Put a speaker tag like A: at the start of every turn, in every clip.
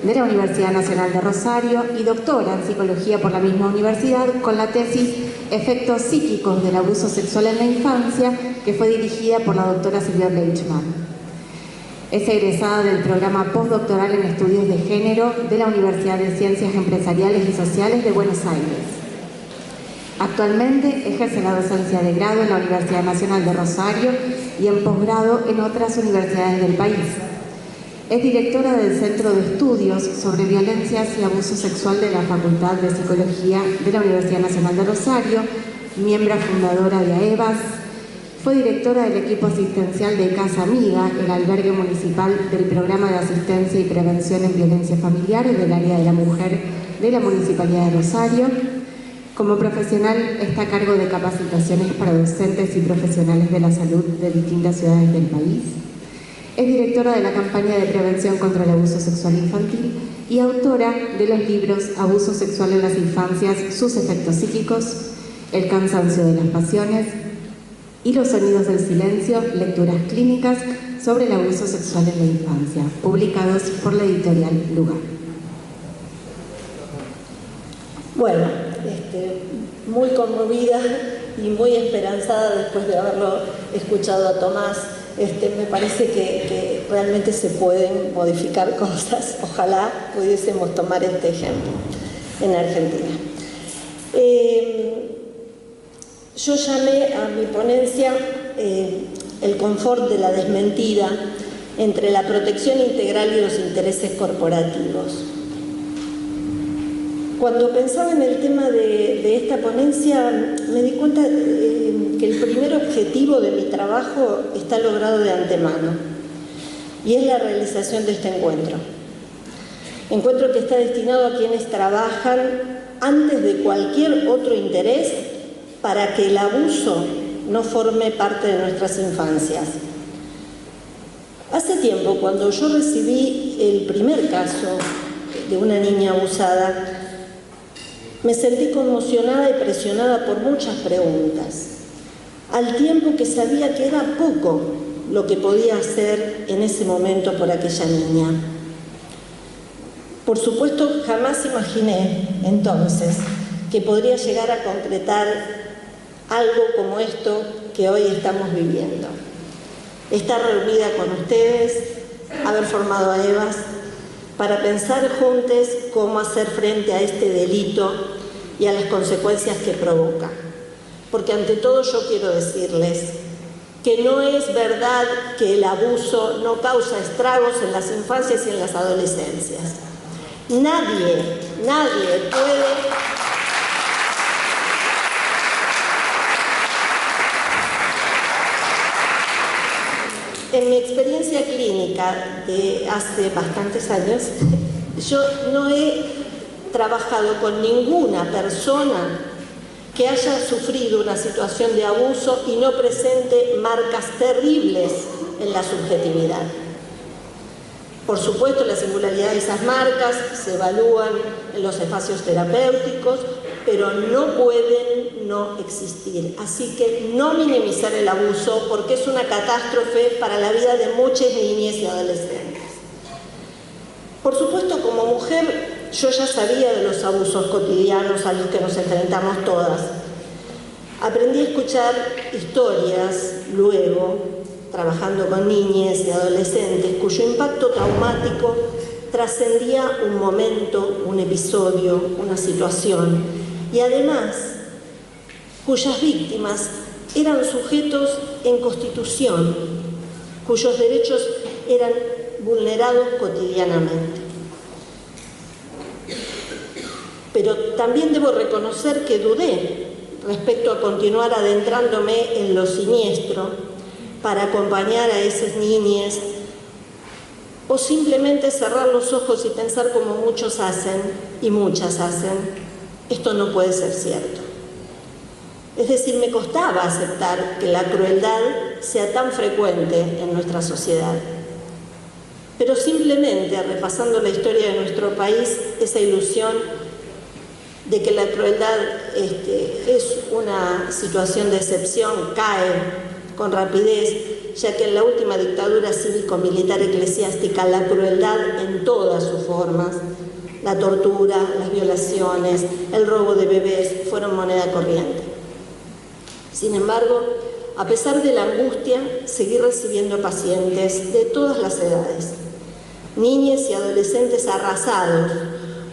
A: de la Universidad Nacional de Rosario y doctora en Psicología por la misma universidad con la tesis Efectos psíquicos del abuso sexual en la infancia, que fue dirigida por la doctora Silvia Bleichmann. Es egresada del programa postdoctoral en Estudios de Género de la Universidad de Ciencias Empresariales y Sociales de Buenos Aires. Actualmente ejerce la docencia de grado en la Universidad Nacional de Rosario y en posgrado en otras universidades del país. Es directora del Centro de Estudios sobre Violencias y Abuso Sexual de la Facultad de Psicología de la Universidad Nacional de Rosario, miembro fundadora de AEVAS. Fue directora del equipo asistencial de Casa Amiga, el albergue municipal del Programa de Asistencia y Prevención en Violencias Familiares del área de la mujer de la Municipalidad de Rosario. Como profesional está a cargo de capacitaciones para docentes y profesionales de la salud de distintas ciudades del país. Es directora de la campaña de prevención contra el abuso sexual infantil y autora de los libros Abuso sexual en las infancias, sus efectos psíquicos, El cansancio de las pasiones y Los sonidos del silencio, lecturas clínicas sobre el abuso sexual en la infancia, publicados por la editorial Lugar.
B: Bueno, muy conmovida y muy esperanzada después de haberlo escuchado a Tomás. Me parece que realmente se pueden modificar cosas. Ojalá pudiésemos tomar este ejemplo en Argentina. Yo llamé a mi ponencia el confort de la desmentida entre la protección integral y los intereses corporativos. Cuando pensaba en el tema de esta ponencia, me di cuenta que el primer objetivo de mi trabajo está logrado de antemano, y es la realización de este encuentro. Encuentro que está destinado a quienes trabajan antes de cualquier otro interés para que el abuso no forme parte de nuestras infancias. Hace tiempo, cuando yo recibí el primer caso de una niña abusada, me sentí conmocionada y presionada por muchas preguntas, al tiempo que sabía que era poco lo que podía hacer en ese momento por aquella niña. Por supuesto, jamás imaginé entonces que podría llegar a concretar algo como esto que hoy estamos viviendo. Estar reunida con ustedes, haber formado a AEVAS, para pensar juntos cómo hacer frente a este delito y a las consecuencias que provoca. Porque ante todo yo quiero decirles que no es verdad que el abuso no causa estragos en las infancias y en las adolescencias. Nadie puede... En mi experiencia clínica de hace bastantes años, yo no he trabajado con ninguna persona que haya sufrido una situación de abuso y no presente marcas terribles en la subjetividad. Por supuesto, la singularidad de esas marcas se evalúan en los espacios terapéuticos, pero no pueden no existir. Así que no minimizar el abuso, porque es una catástrofe para la vida de muchas niñas y adolescentes. Por supuesto, como mujer, yo ya sabía de los abusos cotidianos a los que nos enfrentamos todas. Aprendí a escuchar historias luego, trabajando con niñas y adolescentes cuyo impacto traumático trascendía un momento, un episodio, una situación, y además cuyas víctimas eran sujetos en constitución, cuyos derechos eran vulnerados cotidianamente. Pero también debo reconocer que dudé respecto a continuar adentrándome en lo siniestro para acompañar a esas niñas, o simplemente cerrar los ojos y pensar como muchos hacen y muchas hacen: esto no puede ser cierto. Es decir, me costaba aceptar que la crueldad sea tan frecuente en nuestra sociedad. Pero simplemente repasando la historia de nuestro país, esa ilusión de que la crueldad es una situación de excepción cae con rapidez, ya que en la última dictadura cívico-militar eclesiástica la crueldad en todas sus formas, la tortura, las violaciones, el robo de bebés fueron moneda corriente. Sin embargo, a pesar de la angustia, seguí recibiendo pacientes de todas las edades, niñas y adolescentes arrasados,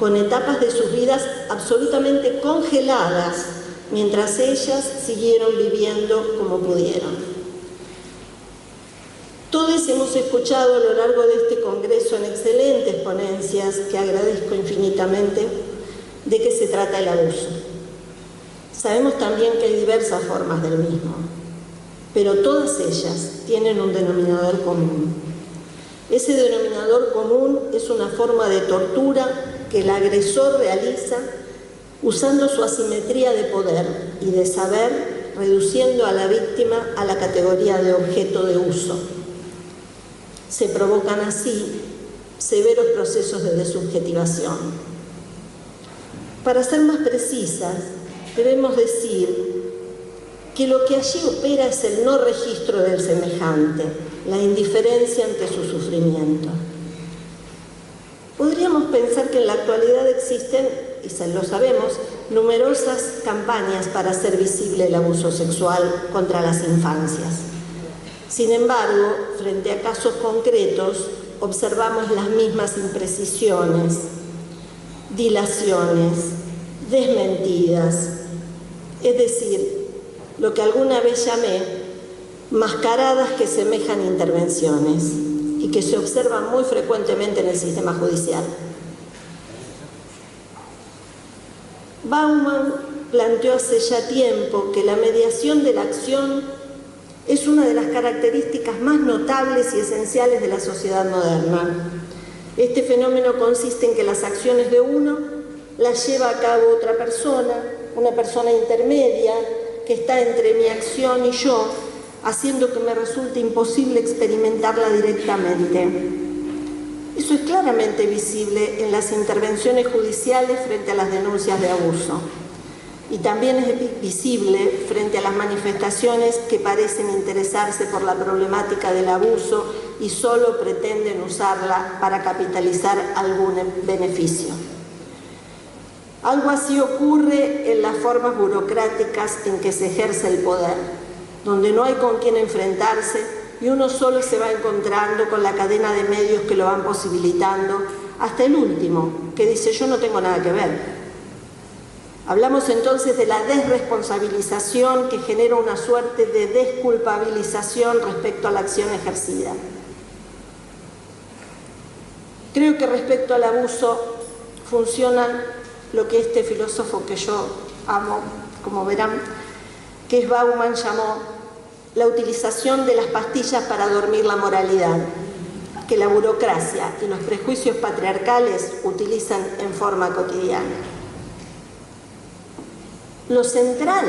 B: con etapas de sus vidas absolutamente congeladas, mientras ellas siguieron viviendo como pudieron. Todos hemos escuchado a lo largo de este congreso en excelentes ponencias, que agradezco infinitamente, de qué se trata el abuso. Sabemos también que hay diversas formas del mismo, pero todas ellas tienen un denominador común. Ese denominador común es una forma de tortura que el agresor realiza usando su asimetría de poder y de saber, reduciendo a la víctima a la categoría de objeto de uso. Se provocan así severos procesos de desubjetivación. Para ser más precisas, debemos decir que lo que allí opera es el no registro del semejante, la indiferencia ante su sufrimiento. Podríamos pensar que en la actualidad existen, y lo sabemos, numerosas campañas para hacer visible el abuso sexual contra las infancias. Sin embargo, frente a casos concretos, observamos las mismas imprecisiones, dilaciones, desmentidas, es decir, lo que alguna vez llamé mascaradas que semejan intervenciones y que se observan muy frecuentemente en el sistema judicial. Bauman planteó hace ya tiempo que la mediación de la acción es una de las características más notables y esenciales de la sociedad moderna. Este fenómeno consiste en que las acciones de uno las lleva a cabo otra persona, una persona intermedia que está entre mi acción y yo, haciendo que me resulte imposible experimentarla directamente. Eso es claramente visible en las intervenciones judiciales frente a las denuncias de abuso. Y también es visible frente a las manifestaciones que parecen interesarse por la problemática del abuso y solo pretenden usarla para capitalizar algún beneficio. Algo así ocurre en las formas burocráticas en que se ejerce el poder, donde no hay con quién enfrentarse y uno solo se va encontrando con la cadena de medios que lo van posibilitando, hasta el último, que dice yo no tengo nada que ver. Hablamos entonces de la desresponsabilización que genera una suerte de desculpabilización respecto a la acción ejercida. Creo que respecto al abuso funciona lo que este filósofo que yo amo, como verán, que es Bauman, llamó la utilización de las pastillas para dormir la moralidad, que la burocracia y los prejuicios patriarcales utilizan en forma cotidiana. Lo central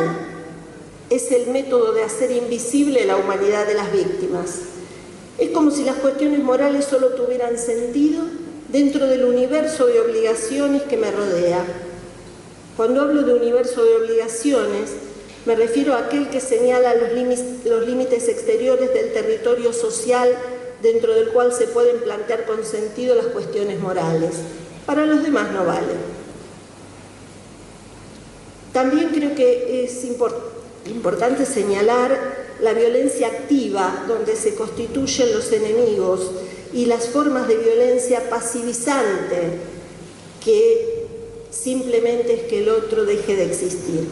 B: es el método de hacer invisible la humanidad de las víctimas. Es como si las cuestiones morales solo tuvieran sentido dentro del universo de obligaciones que me rodea. Cuando hablo de universo de obligaciones, me refiero a aquel que señala los límites exteriores del territorio social dentro del cual se pueden plantear con sentido las cuestiones morales. Para los demás no vale. También creo que es importante señalar la violencia activa, donde se constituyen los enemigos, y las formas de violencia pasivizante, que simplemente es que el otro deje de existir.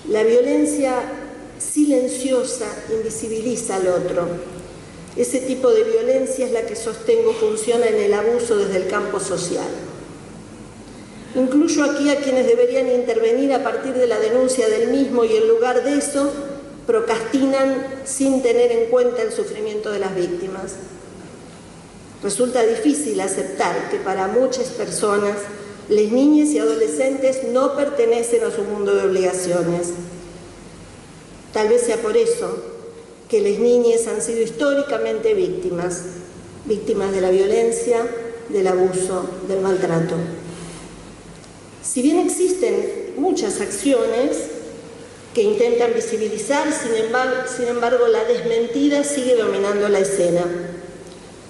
B: La violencia silenciosa invisibiliza al otro. Ese tipo de violencia es la que sostengo funciona en el abuso desde el campo social. Incluyo aquí a quienes deberían intervenir a partir de la denuncia del mismo y en lugar de eso procrastinan sin tener en cuenta el sufrimiento de las víctimas. Resulta difícil aceptar que para muchas personas las niñas y adolescentes no pertenecen a su mundo de obligaciones. Tal vez sea por eso que las niñas han sido históricamente víctimas de la violencia, del abuso, del maltrato. Si bien existen muchas acciones, que intentan visibilizar, sin embargo la desmentida sigue dominando la escena.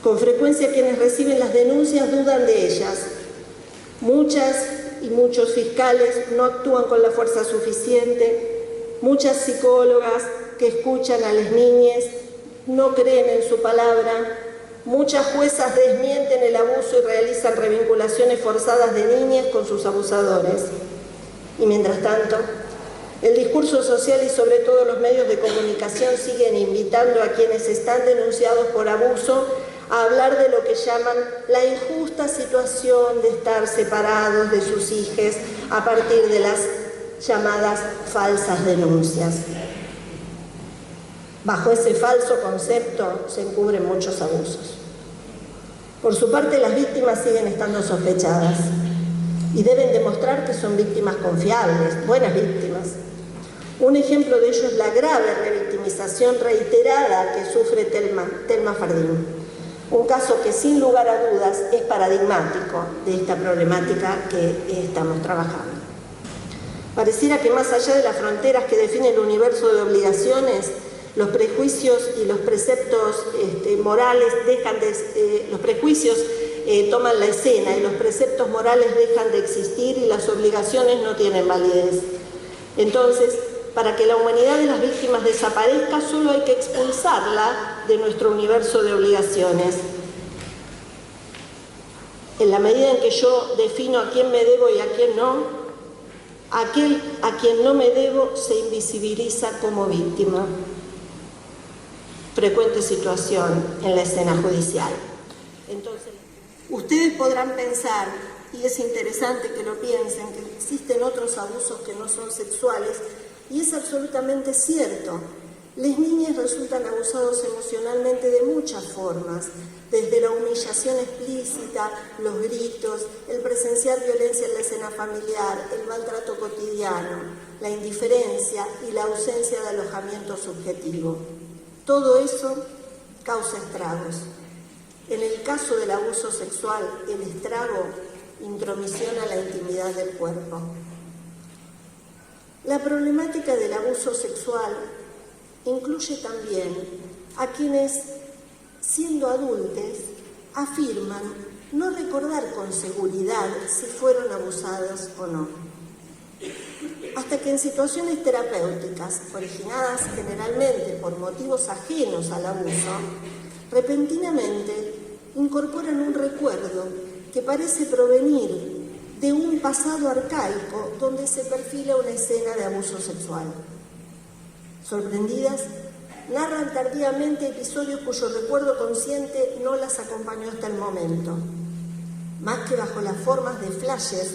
B: Con frecuencia quienes reciben las denuncias dudan de ellas. Muchas y muchos fiscales no actúan con la fuerza suficiente, muchas psicólogas que escuchan a las niñas no creen en su palabra, muchas juezas desmienten el abuso y realizan revinculaciones forzadas de niñas con sus abusadores. Y mientras tanto, el discurso social y sobre todo los medios de comunicación siguen invitando a quienes están denunciados por abuso a hablar de lo que llaman la injusta situación de estar separados de sus hijos a partir de las llamadas falsas denuncias. Bajo ese falso concepto se encubren muchos abusos. Por su parte, las víctimas siguen estando sospechadas y deben demostrar que son víctimas confiables, buenas víctimas. Un ejemplo de ello es la grave revictimización reiterada que sufre Telma Fardín. Un caso que sin lugar a dudas es paradigmático de esta problemática que estamos trabajando. Pareciera que más allá de las fronteras que definen el universo de obligaciones, los prejuicios y los preceptos morales los prejuicios toman la escena y los preceptos morales dejan de existir y las obligaciones no tienen validez. Entonces, para que la humanidad de las víctimas desaparezca, solo hay que expulsarla de nuestro universo de obligaciones. En la medida en que yo defino a quién me debo y a quién no, aquel a quien no me debo se invisibiliza como víctima. Frecuente situación en la escena judicial. Entonces, ustedes podrán pensar, y es interesante que lo piensen, que existen otros abusos que no son sexuales, y es absolutamente cierto. Las niñas resultan abusados emocionalmente de muchas formas, desde la humillación explícita, los gritos, el presenciar violencia en la escena familiar, el maltrato cotidiano, la indiferencia y la ausencia de alojamiento subjetivo. Todo eso causa estragos. En el caso del abuso sexual, el estrago intromisión a la intimidad del cuerpo. La problemática del abuso sexual incluye también a quienes, siendo adultos, afirman no recordar con seguridad si fueron abusados o no. Hasta que en situaciones terapéuticas, originadas generalmente por motivos ajenos al abuso, repentinamente incorporan un recuerdo que parece provenir de un pasado arcaico donde se perfila una escena de abuso sexual. Sorprendidas, narran tardíamente episodios cuyo recuerdo consciente no las acompañó hasta el momento, más que bajo las formas de flashes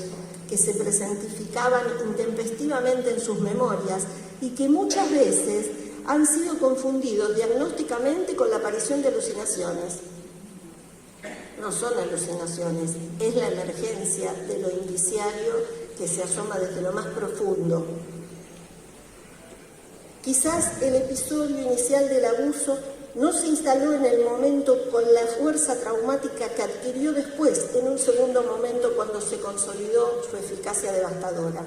B: que se presentificaban intempestivamente en sus memorias y que muchas veces han sido confundidos diagnósticamente con la aparición de alucinaciones. No son alucinaciones, es la emergencia de lo indiciario que se asoma desde lo más profundo. Quizás el episodio inicial del abuso no se instaló en el momento con la fuerza traumática que adquirió después, en un segundo momento cuando se consolidó su eficacia devastadora.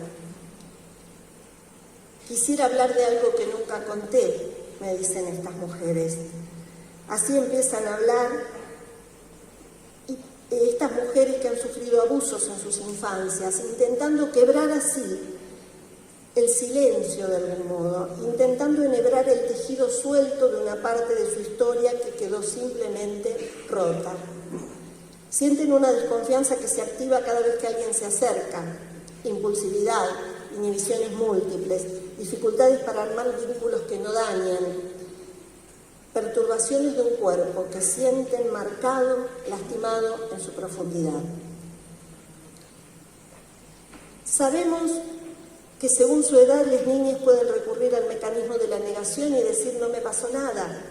B: Quisiera hablar de algo que nunca conté, me dicen estas mujeres. Así empiezan a hablar estas mujeres que han sufrido abusos en sus infancias, intentando quebrar así el silencio de algún modo, intentando enhebrar el tejido suelto de una parte de su historia que quedó simplemente rota. Sienten una desconfianza que se activa cada vez que alguien se acerca, impulsividad, inhibiciones múltiples, dificultades para armar vínculos que no dañan, perturbaciones de un cuerpo que sienten marcado, lastimado en su profundidad. Sabemos que según su edad las niñas pueden recurrir al mecanismo de la negación y decir no me pasó nada,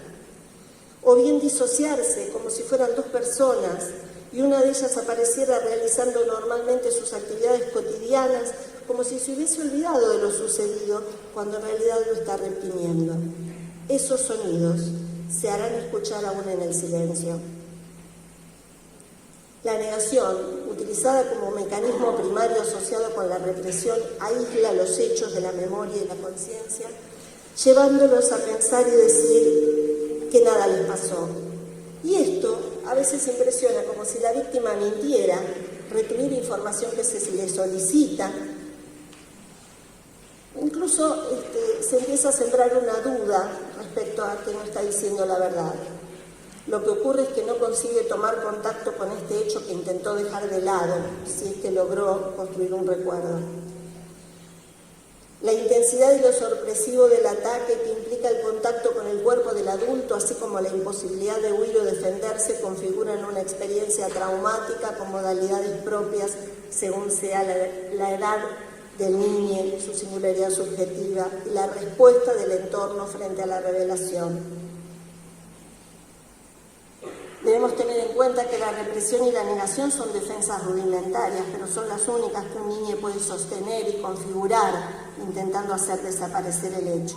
B: o bien disociarse como si fueran dos personas y una de ellas apareciera realizando normalmente sus actividades cotidianas como si se hubiese olvidado de lo sucedido cuando en realidad lo está reprimiendo. Esos sonidos se harán escuchar aún en el silencio. La negación, utilizada como mecanismo primario asociado con la represión, aísla los hechos de la memoria y la conciencia, llevándolos a pensar y decir que nada les pasó. Y esto a veces impresiona, como si la víctima mintiera, retribuir información que se le solicita. Incluso se empieza a sembrar una duda respecto a que no está diciendo la verdad. Lo que ocurre es que no consigue tomar contacto con este hecho que intentó dejar de lado, si es que logró construir un recuerdo. La intensidad y lo sorpresivo del ataque que implica el contacto con el cuerpo del adulto, así como la imposibilidad de huir o defenderse, configuran una experiencia traumática con modalidades propias según sea la edad del niño, su singularidad subjetiva y la respuesta del entorno frente a la revelación. Debemos tener en cuenta que la represión y la negación son defensas rudimentarias, pero son las únicas que un niño puede sostener y configurar, intentando hacer desaparecer el hecho.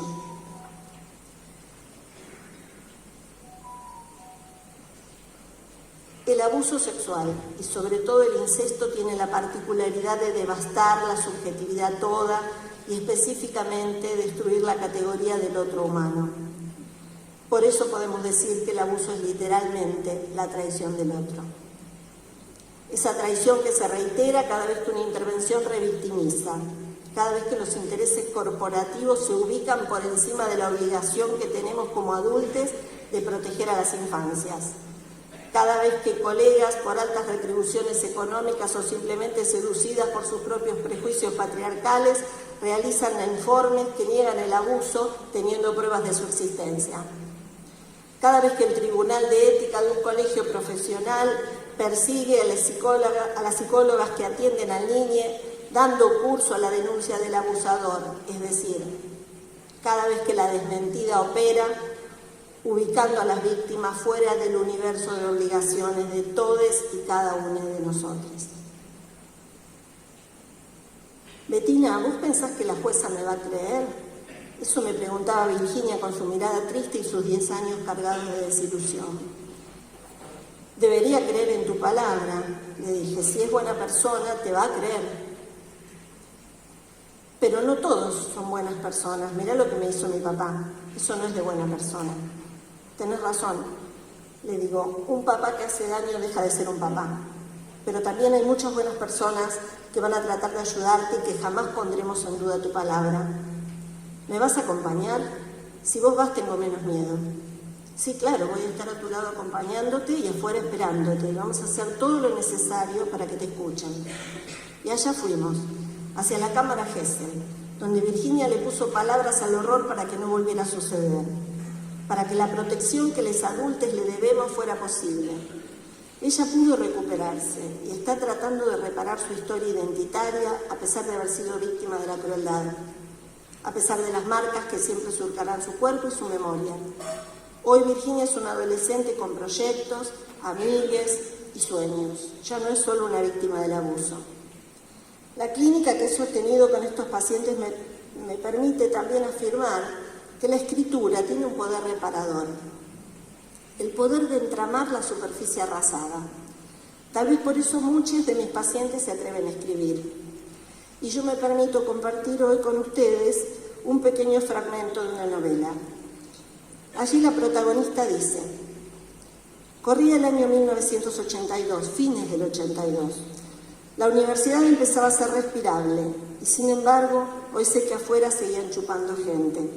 B: El abuso sexual, y sobre todo el incesto, tiene la particularidad de devastar la subjetividad toda y específicamente destruir la categoría del otro humano. Por eso podemos decir que el abuso es literalmente la traición del otro. Esa traición que se reitera cada vez que una intervención revictimiza, cada vez que los intereses corporativos se ubican por encima de la obligación que tenemos como adultos de proteger a las infancias. Cada vez que colegas, por altas retribuciones económicas o simplemente seducidas por sus propios prejuicios patriarcales, realizan informes que niegan el abuso teniendo pruebas de su existencia. Cada vez que el Tribunal de Ética de un colegio profesional persigue a las psicólogas que atienden al niño, dando curso a la denuncia del abusador, es decir, cada vez que la desmentida opera, ubicando a las víctimas fuera del universo de obligaciones de todos y cada uno de nosotros. Betina, ¿vos pensás que la jueza me va a creer? Eso me preguntaba Virginia con su mirada triste y sus 10 años cargados de desilusión. Debería creer en tu palabra, le dije. Si es buena persona, te va a creer. Pero no todos son buenas personas. Mirá lo que me hizo mi papá. Eso no es de buena persona. Tenés razón. Le digo, un papá que hace daño deja de ser un papá. Pero también hay muchas buenas personas que van a tratar de ayudarte y que jamás pondremos en duda tu palabra. ¿Me vas a acompañar? Si vos vas, tengo menos miedo. Sí, claro, voy a estar a tu lado acompañándote y afuera esperándote. Vamos a hacer todo lo necesario para que te escuchen. Y allá fuimos, hacia la cámara Gesell, donde Virginia le puso palabras al horror para que no volviera a suceder, para que la protección que los adultos le debemos fuera posible. Ella pudo recuperarse y está tratando de reparar su historia identitaria a pesar de haber sido víctima de la crueldad, a pesar de las marcas que siempre surcarán su cuerpo y su memoria. Hoy Virginia es una adolescente con proyectos, amigues y sueños. Ya no es solo una víctima del abuso. La clínica que he sostenido con estos pacientes me permite también afirmar que la escritura tiene un poder reparador. El poder de entramar la superficie arrasada. Tal vez por eso muchos de mis pacientes se atreven a escribir. Y yo me permito compartir hoy con ustedes un pequeño fragmento de una novela. Allí la protagonista dice: corría el año 1982, fines del 82. La universidad empezaba a ser respirable y sin embargo hoy sé que afuera seguían chupando gente.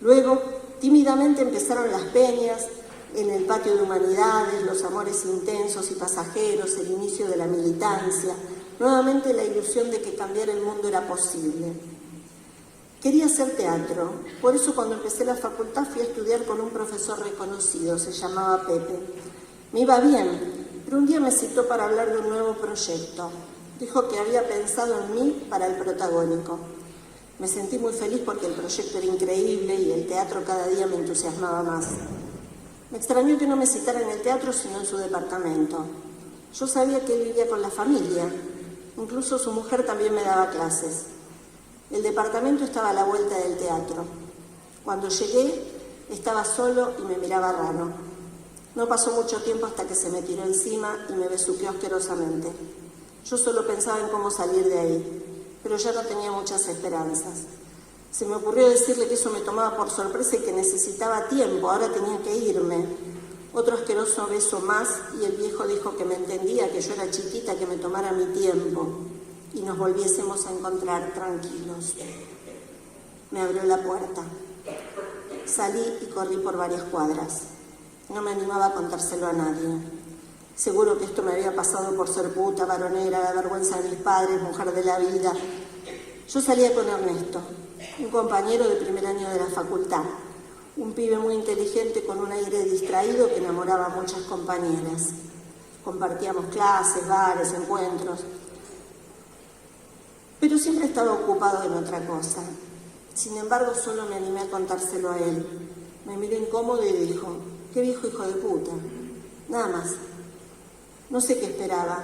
B: Luego, tímidamente empezaron las peñas, en el patio de humanidades, los amores intensos y pasajeros, el inicio de la militancia, nuevamente la ilusión de que cambiar el mundo era posible. Quería hacer teatro, por eso cuando empecé la facultad fui a estudiar con un profesor reconocido, se llamaba Pepe. Me iba bien, pero un día me citó para hablar de un nuevo proyecto. Dijo que había pensado en mí para el protagónico. Me sentí muy feliz porque el proyecto era increíble y el teatro cada día me entusiasmaba más. Me extrañó que no me citara en el teatro sino en su departamento. Yo sabía que él vivía con la familia, incluso su mujer también me daba clases. El departamento estaba a la vuelta del teatro. Cuando llegué, estaba solo y me miraba raro. No pasó mucho tiempo hasta que se me tiró encima y me besuqueó asquerosamente. Yo solo pensaba en cómo salir de ahí, pero ya no tenía muchas esperanzas. Se me ocurrió decirle que eso me tomaba por sorpresa y que necesitaba tiempo, ahora tenía que irme. Otro asqueroso beso más y el viejo dijo que me entendía, que yo era chiquita, que me tomara mi tiempo y nos volviésemos a encontrar tranquilos. Me abrió la puerta. Salí y corrí por varias cuadras. No me animaba a contárselo a nadie. Seguro que esto me había pasado por ser puta, varonera, la vergüenza de mis padres, mujer de la vida. Yo salía con Ernesto, un compañero de primer año de la facultad, un pibe muy inteligente con un aire distraído que enamoraba a muchas compañeras. Compartíamos clases, bares, encuentros, pero siempre estaba ocupado en otra cosa. Sin embargo, solo me animé a contárselo a él. Me miró incómodo y dijo: «Qué viejo hijo de puta». Nada más. No sé qué esperaba,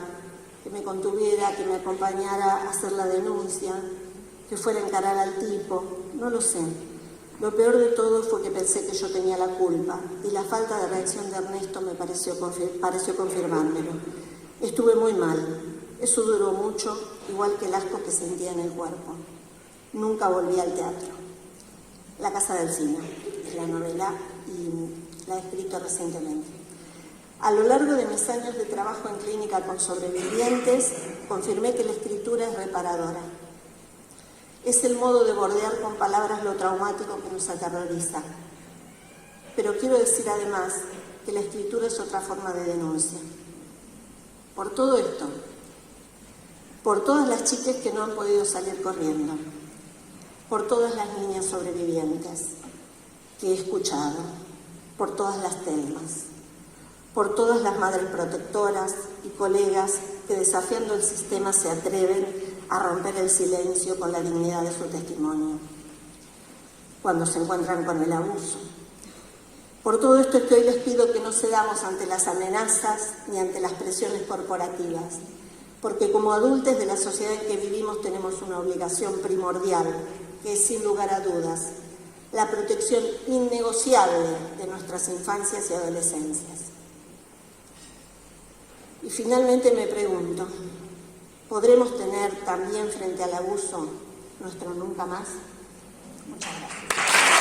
B: que me contuviera, que me acompañara a hacer la denuncia, que fuera a encarar al tipo, no lo sé. Lo peor de todo fue que pensé que yo tenía la culpa y la falta de reacción de Ernesto me pareció confirmármelo. Estuve muy mal, eso duró mucho, igual que el asco que sentía en el cuerpo. Nunca volví al teatro. La Casa del Cine, es la novela y la he escrito recientemente. A lo largo de mis años de trabajo en clínica con sobrevivientes, confirmé que la escritura es reparadora. Es el modo de bordear con palabras lo traumático que nos aterroriza. Pero quiero decir además que la escritura es otra forma de denuncia. Por todo esto, por todas las chicas que no han podido salir corriendo, por todas las niñas sobrevivientes que he escuchado, por todas las Telmas, por todas las madres protectoras y colegas que desafiando el sistema se atreven a romper el silencio con la dignidad de su testimonio cuando se encuentran con el abuso. Por todo esto es que hoy les pido que no cedamos ante las amenazas ni ante las presiones corporativas, porque como adultos de la sociedad en que vivimos tenemos una obligación primordial, que es sin lugar a dudas la protección innegociable de nuestras infancias y adolescencias. Y finalmente me pregunto, ¿podremos tener también frente al abuso nuestro nunca más? Muchas gracias.